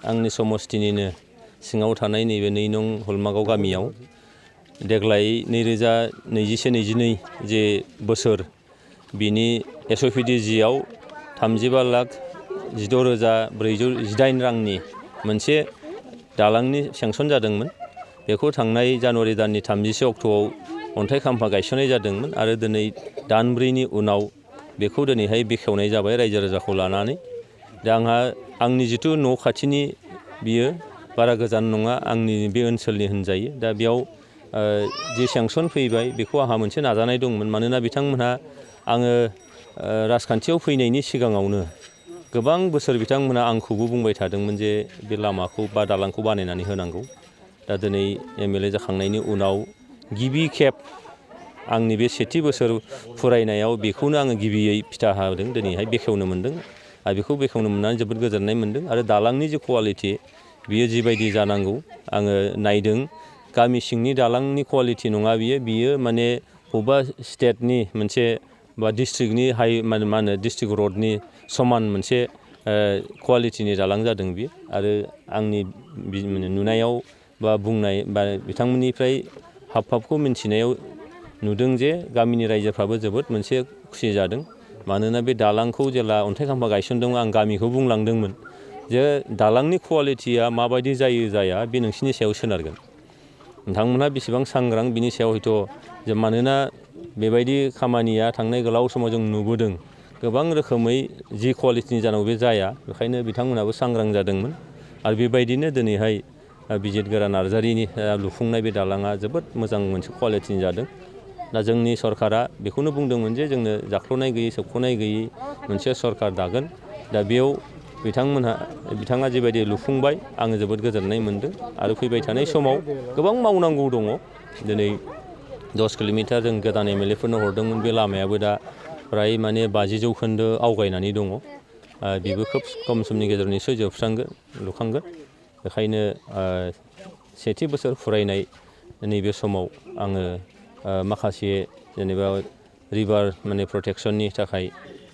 आंनि समस्तिनिनो सिङाव थानाय नैबे 2 नं हलमागाव गामियाव देग्लाय 2021-22 जे बोसोर बिनि SOPDG-आव 35,16,418 रांनि मोनसे दालांनि सेंसन जादोंमोन। बेखौ थांनाय जानुवारि दाननि 30 अक्ट'आव अन्थाइ खाम्फा गायसननाय जादोंमोन आरो दिनै दानब्रैनि उनाव बेखौ दिनैहाय बेखेवनाय जाबाय रायजो राजाखौ लानानै। दा आंनि जिथु न' खाथिनि बियो बारा गोजान नङा, आंनि बे ओनसोलनि होनजायो। दा बेयाव जि सेंसन फैबाय बेखौ आंहा मोनसे नाजानाय दंमोन, मानोना बिथांमोनहा आङो राजखान्थियाव फैनायनि सिगाङावनो गोबां बोसोर बिथांमोनहा आंखौबो बुंबाय थादोंमोन जे बे लामाखौ बा दालांखौ बानायनानै होनांगौ। दा दिनै MLA जाखांनायनि उनाव गिबि खेब आंनि बे सेथि बोसोर फरायनायाव बेखौनो आङो गिबियै फिथा होदों, दिनैहाय बेखेवनो मोन्दों। आरो बेखौ बेखेवनो मोननानै जोबोद गोजोननाय मोन्दों। आरो दालांनि जे कुवालिटि बियो जिबायदि जानांगौ आङो नायदों। गामि सिंनि दालांनि कुवालिटि नङा बियो माने बबेबा स्टेटनि मोनसे बा डिस्ट्रिक्टनि डिस्ट्रिक्ट रडनि समान मोनसे कुवालिटिनि दालां जादों बियो। आरो आंनि नुनायाव बा बुंनाय बा बिथांमोननिफ्राय हाबखौ मिन्थिनायाव नुदों जे गामिनि रायजोफ्राबो जोबोद मोनसे खुसि जादों। मानोना बे दालांखौ जेला अन्थाइ खाम्फा गायसनदोंमोन आं गामिखौ बुंलांदोंमोन जे दालांनि कुवालिटिया माबायदि जाया बे नोंसिनि सायाव सोनारगोन। नोंथांमोनहा बेसेबां सांग्रां बिनि सायाव हयथ' मानोना बेबायदि खामानिया थांनाय गोलाव समाव जों नुबोदों गोबां रोखोमै जि कुवालिटिनि जानांगौ बे जाया। बेखायनो बिथांमोनहाबो सांग्रां जादोंमोन। आरो बेबायदिनो दिनैहाय बिजित गोरा नार्जारिनि लुफुंनाय बे दालाङा जोबोद मोजां मोनसे कुवालिटिनि जादों। दा जोंनि सरकारा बेखौनो बुंदोंमोन जे जोंनो जाख्ल'नाय गैयै सोबख'नाय गैयै मोनसे सरकार दागोन। दा बेयाव बिथाङा जिबायदि लुफुंबाय आङो जोबोद गोजोननाय मोन्दों। आरो फैबाय थानाय समाव गोबां मावनांगौ दङ। दिनै 10 किल'मिटार जों गोदान MLA-फोरनो हरदोंमोन, बे लामायाबो दा फ्राय माने 50% आवगायनानै दङ। बेबो खोब खम समनि गेजेराव निस्सय लुखांगोन। बेखायनो सेथि बोसोर फरायनाय नैबे समाव आङो माखासे जेनेबा रिभार प्रटेक्सननि थाखाय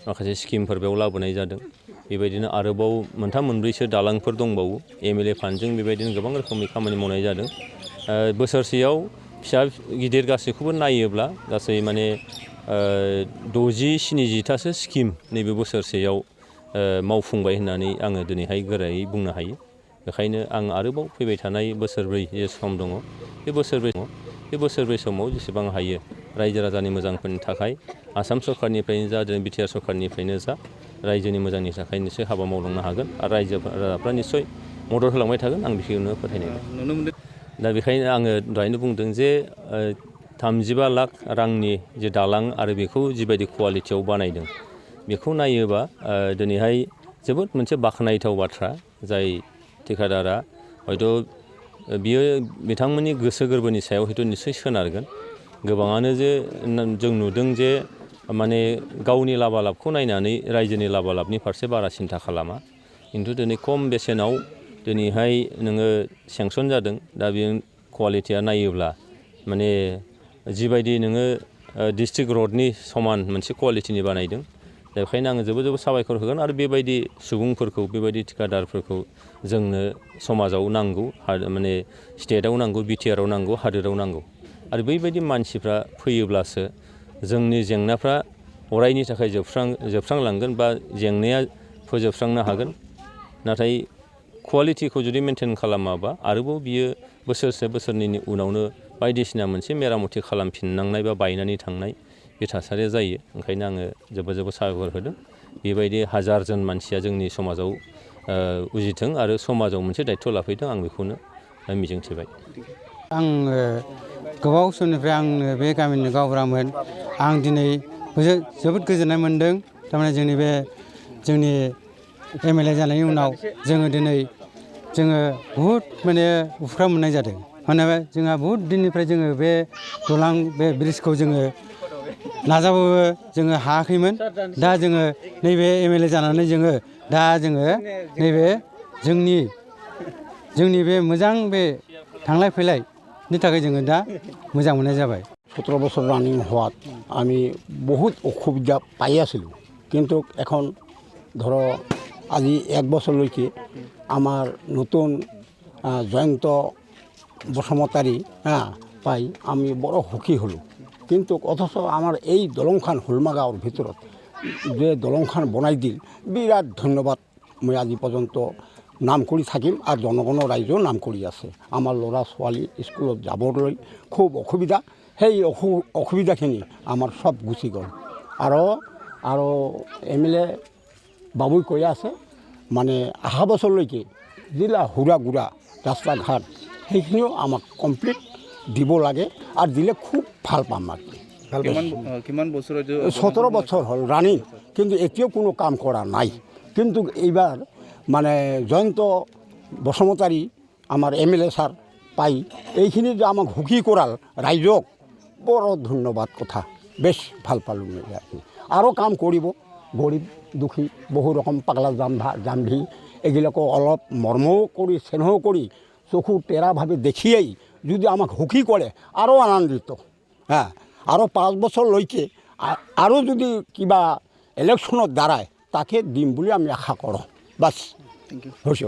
माखासे स्किमफोर बेयाव लाबोनाय जादों। बेबायदिनो आरोबाव 3-4सो दालांफोर दंबावो। MLA फान्डजों बेबायदिनो गोबां रोखोमनि खामानि मावनाय जादों। बोसोरसेयाव फिसा गिदिर गासैखौबो नायोब्ला गासै माने 60-70थासो स्किम नैबे बोसोरसेयाव मावफुंबाय होननानै आङो दिनैहाय गोरायै बुंनो हायो। बेखायनो आं आरोबाव फैबाय थानाय बोसोरब्रै जे सम दङ, बे बोसोरब्रै समाव जेसेबां हायो रायजो राजानि मोजांफोरनि थाखाय आसाम सरकारनिफ्रायनो जा BTR सरकारनिफ्रायनो जा रायजोनि मोजांनि थाखाय निस्सय हाबा मावलांनो हागोन। आरो रायजोफ्रा निस्सय मदद होलांबाय थागोन, आं बेखौनो फोथायनाय नुनो मोनदों। दा बेखायनो आङो दहायनो बुंदों जे 35 लाख रांनि जे दालां आरो बेखौ जिबायदि कुवालिटियाव बानायदों बेखौ नायोबा दिनैहाय जोबोद मोनसे बाख्नायथाव बाथ्रा। जाय ठेकेदारा हयथ' बियो बिथांमोननि गोसो गोरबोनि सायाव हयथ' निस्सय सोनारगोन। गोबाङानो जे जों नुदों जे माने गावनि लाबा-लाबखौ नायनानै रायजोनि लाबा-लाबनि फारसे बारा सिन्था खालामा। खिन्थु दिनै खम बेसेनाव दिनैहाय नोङो सेंसन जादों। दा बे कुवालिटिया नायोब्ला माने जिबायदि नोङो डिस्ट्रिक्ट रडनि समान मोनसे कुवालिटिनि बानायदों। दा बेखायनो आङो जोबोद साबायखर होगोन। आरो बेबायदि सुबुंफोरखौ, बेबायदि ठेकेदारफोरखौ जोंनो समाजाव नांगौ, माने स्टेटआव नांगौ, BTR-आव नांगौ, हादोराव नांगौ। आरो बैबायदि मानसिफ्रा फैयोब्लासो जोंनि जेंनाफ्रा अरायनि थाखाय जोबस्रांलांगोन बा जेंनाया फोजोबस्रांनो हागोन। नाथाय कुवालिटिखौ जुदि मेनटेन खालामाबा आरोबाव बियो बोसोरनैनि उनावनो बायदिसिना मोनसे मेरामति खालामफिननांनाय बा बायनानै थांनाय बे थासारिया जायो। ओंखायनो आङो जोबोद साबायखर होदों। बेबायदि हाजारजन मानसिया जोंनि समाजाव उजिथों आरो समाजाव मोनसे दायथ' लाफैथों, आं बेखौनो मिजिंथिबाय। आं गोबाव समनिफ्राय आंनो बे गामिनि गावबुरामोन। आं दिनै जोबोद गोजोननाय मोन्दों। थारमाने जोंनि MLA जानायनि उनाव जोङो बहुद माने उफ्रा मोननाय जादों। मानोना जोंहा बहुद दिननिफ्राय जोङो बे दालां, बे ब्रिजखौ जोङो नाजाबाबो जोङो हायाखैमोन। दा जोङो नैबे MLA जानानै जोङो नैबे जोंनि बे मोजां बे थांलाय फैलाय नि थाखाय जोङो दा मोजां मोननाय जाबाय 17 বছৰ রানিং হওয়াত আমি বহুত অসুবিধা পাই আছিলোঁ কিন্তু এখন ধরো আজি 1 বছরলৈকে আমার নতুন জয়ন্ত বসুমতাৰী পাই আমি বড় সুখী হলোঁ কিন্তু অথচ আমার এই দলংখান হলমা গাঁৱৰ ভিতৰত যে দলংখান বনাই দিল বিৰাট ধন্যবাদ মই আজি পৰ্যন্ত নাম কৰি থাকিম আৰু জনগণৰ ৰাইজেও নাম কৰি আছে আমাৰ ল'ৰা ছোৱালী স্কুলত যাবলৈ খুব অসুবিধা সেই অসুবিধাখিনি আমাৰ সব গুচি গ'ল আৰু MLA বাবুই কৈ আছে মানে অহা বছৰলৈকে জিলা হুৰা গুৰা ৰাস্তা ঘাট সেইখিনিও আমাক কমপ্লিট দিব লাগে আৰু দিলে খুব ভাল পাম আৰু কিমান বছৰ 17 বছৰ হ'ল ৰানিং কিন্তু এতিয়াও কোনো কাম কৰা নাই কিন্তু এইবাৰ মানে জয়ন্ত বসুমতাৰী আমাৰ MLA ছাৰ পাই এইখিনি যে আমাক সুখী কৰাল ৰাইজক বড় ধন্যবাদ কথা বেশ ভাল পালোঁ আৰু কাম কৰিব গৰীব দুখী বহু ৰকম পাগলা জাম্ভি এগুলোকে অলপ মৰ্মও কৰি স্নেহও কৰি চকু টেৰাভাৱে দেখিয়েই যদি আমাক সুখী কৰে আৰু আনন্দিত আৰু 5 বছৰলৈকে আৰু যদি কিবা ইলেকশ্যনত দাঁড়ায় তাকে দিম বুলি আমি আশা কৰোঁ বাছ হৈছে